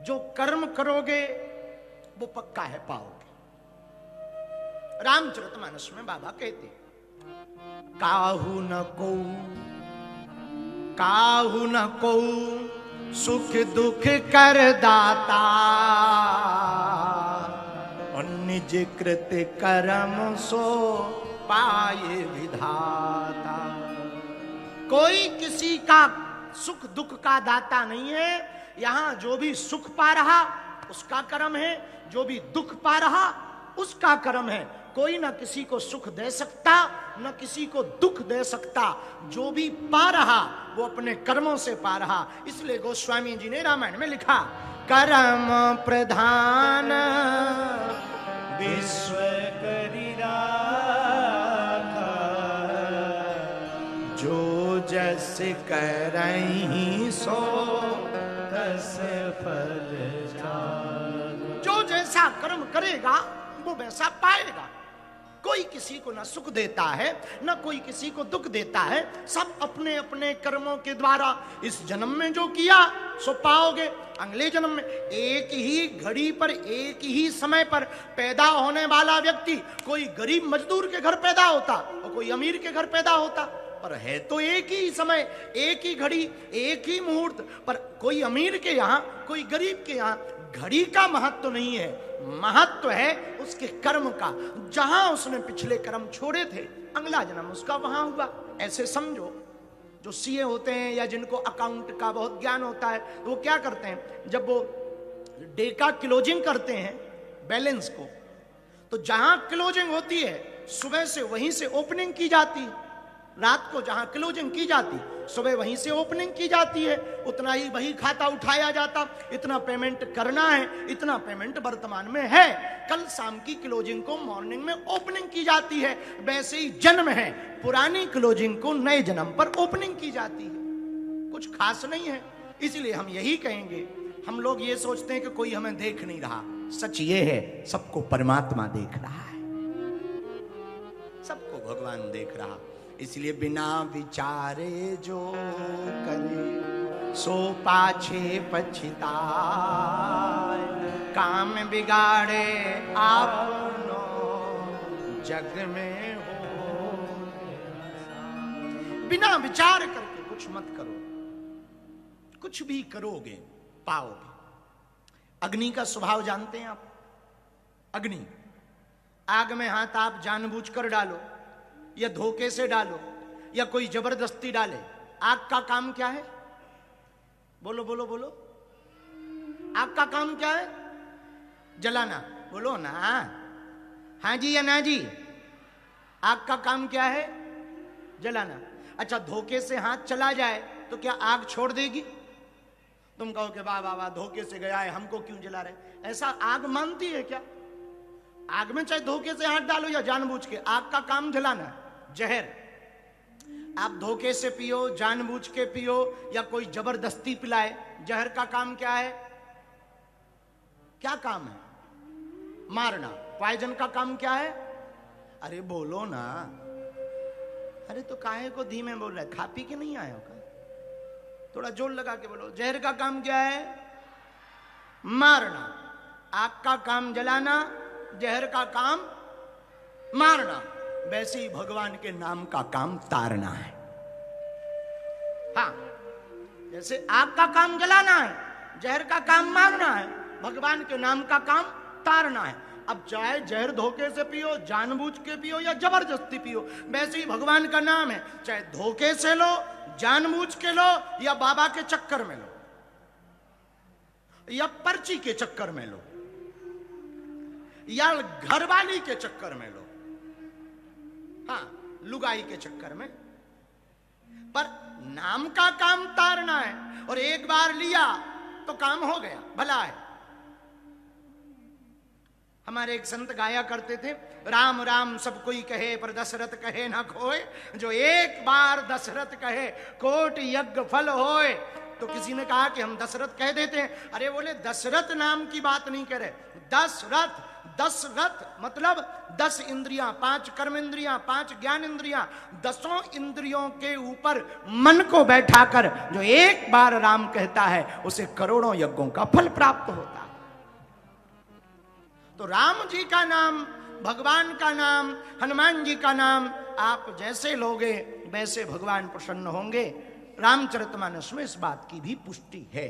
जो कर्म करोगे वो पक्का है पाओगे। रामचरितमानस में बाबा कहते काहू न को सुख दुख कर दाता, और निज कृत कर्म सो पाए विधाता। कोई किसी का सुख दुख का दाता नहीं है। यहां जो भी सुख पा रहा उसका कर्म है, जो भी दुख पा रहा उसका कर्म है। कोई ना किसी को सुख दे सकता, न किसी को दुख दे सकता। जो भी पा रहा वो अपने कर्मों से पा रहा। इसलिए गोस्वामी जी ने रामायण में लिखा, कर्म प्रधान विश्व करी राखा, जो जस करहि सो तस फल जाग। जो जैसा कर्म करेगा वो वैसा पाएगा। कोई किसी को ना सुख देता है ना कोई किसी को दुख देता है। सब अपने अपने कर्मों के द्वारा इस जन्म में जो किया सो पाओगे अगले जन्म में। एक ही घड़ी पर एक ही समय पर पैदा होने वाला व्यक्ति कोई गरीब मजदूर के घर पैदा होता और कोई अमीर के घर पैदा होता, पर है तो एक ही समय, एक ही घड़ी, एक ही मुहूर्त। पर कोई अमीर के यहाँ कोई गरीब के यहाँ घड़ी का महत्व नहीं है, महत्व है उसके कर्म का। जहां उसने पिछले कर्म छोड़े थे अगला जन्म उसका वहां हुआ। ऐसे समझो जो सीए होते हैं या जिनको अकाउंट का बहुत ज्ञान होता है तो वो क्या करते हैं, जब वो डे का क्लोजिंग करते हैं बैलेंस को, तो जहां क्लोजिंग होती है सुबह से वहीं से ओपनिंग की जाती है। रात को जहां क्लोजिंग की जाती सुबह वहीं से ओपनिंग की जाती है। उतना ही वही खाता उठाया जाता, इतना पेमेंट करना है, इतना पेमेंट वर्तमान में है। कल शाम की क्लोजिंग को मॉर्निंग में ओपनिंग की जाती है। वैसे ही जन्म है, पुरानी क्लोजिंग को नए जन्म पर ओपनिंग की जाती है। कुछ खास नहीं है। इसलिए हम यही कहेंगे, हम लोग ये सोचते हैं कि कोई हमें देख नहीं रहा, सच ये है सबको परमात्मा देख रहा है, सबको भगवान देख रहा। इसलिए बिना विचारे जो करे सो पाछे पछताए, काम बिगाड़े आपनो जग में हो। बिना विचार करके कुछ मत करो, कुछ भी करोगे पाओगे। अग्नि का स्वभाव जानते हैं आप? अग्नि, आग में हाथ आप जानबूझकर डालो या धोखे से डालो या कोई जबरदस्ती डाले, आग का काम क्या है? बोलो बोलो बोलो, आग का काम क्या है? जलाना। बोलो ना, हाँ जी या ना जी? आग का काम क्या है? जलाना। अच्छा, धोखे से हाथ चला जाए तो क्या आग छोड़ देगी? तुम कहो कि वाह वाह वाह, धोखे से गया है, हमको क्यों जला रहे? ऐसा आग मानती है क्या? आग में चाहे धोखे से हाथ डालो या जानबूझ के, आग का काम जलाना है। जहर आप धोखे से पियो, जानबूझ के पियो या कोई जबरदस्ती पिलाए, जहर का काम क्या है? क्या काम है? मारना। पॉइजन का काम क्या है? अरे बोलो ना, अरे तो काहे को धीमे बोल रहे? खा पी के नहीं आए हो का? थोड़ा जोर लगा के बोलो। जहर का काम क्या है? मारना। आग का काम जलाना, जहर का काम मारना। वैसे ही भगवान के नाम का काम तारना है। हाँ, जैसे आग का काम जलाना है, जहर का काम मारना है, भगवान के नाम का काम तारना है। अब चाहे जहर धोखे से पियो, जानबूझ के पियो या जबरदस्ती पियो, वैसे ही भगवान का नाम है। चाहे धोखे से लो, जानबूझ के लो या बाबा के चक्कर में लो या पर्ची के चक्कर में लो या घरवाली के चक्कर में लो, हाँ लुगाई के चक्कर में, पर नाम का काम तारना है। और एक बार लिया तो काम हो गया, भला है। हमारे एक संत गाया करते थे, राम राम सब कोई कहे पर दशरथ कहे ना खोए, जो एक बार दशरथ कहे कोट यज्ञ फल होए। तो किसी ने कहा कि हम दशरथ कह देते हैं। अरे बोले दशरथ नाम की बात नहीं करे, दशरथ 10 रथ मतलब 10 इंद्रियां, 5 कर्म इंद्रियां, 5 ज्ञान इंद्रियां, 10 इंद्रियों के ऊपर मन को बैठाकर जो एक बार राम कहता है उसे करोड़ों यज्ञों का फल प्राप्त होता है। तो राम जी का नाम, भगवान का नाम, हनुमान जी का नाम आप जैसे लोगे वैसे भगवान प्रसन्न होंगे। रामचरितमानस में इस बात की भी पुष्टि है।